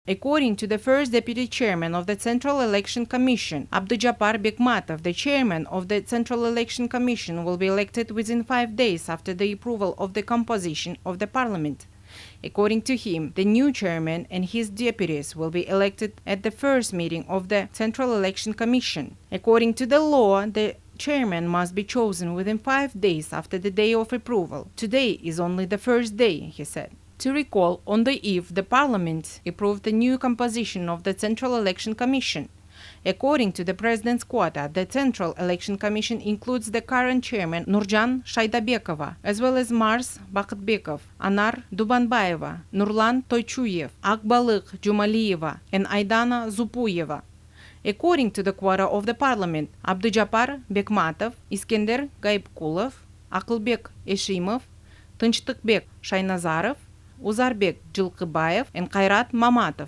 According to the first Deputy Chairman of the Central Election Commission, Abdujabbar Bekmatov, the Chairman of the Central Election Commission will be elected within 5 days after the approval of the composition of the Parliament. According to him, the new chairman and his deputies will be elected at the first meeting of the Central Election Commission. According to the law, the chairman must be chosen within 5 days after the day of approval. Today is only the first day, he said. To recall, on the eve, the Parliament approved the new composition of the Central Election Commission. According to the President's quota, the Central Election Commission includes the current chairman Nurjan Shaydabekova, as well as Mars Bakhtbekov, Anar Dubanbayeva, Nurlan Toychuyev, Akbalık Jumaliyeva, and Aydana Zupuyeva. According to the quota of the Parliament, Abdujabbar Bekmatov, Iskender Gaybkulov, Akılbek Eshimov, Tınçtıkbek Shaynazarov, Uzarbek Jilqibayev, and Kairat Mamatov.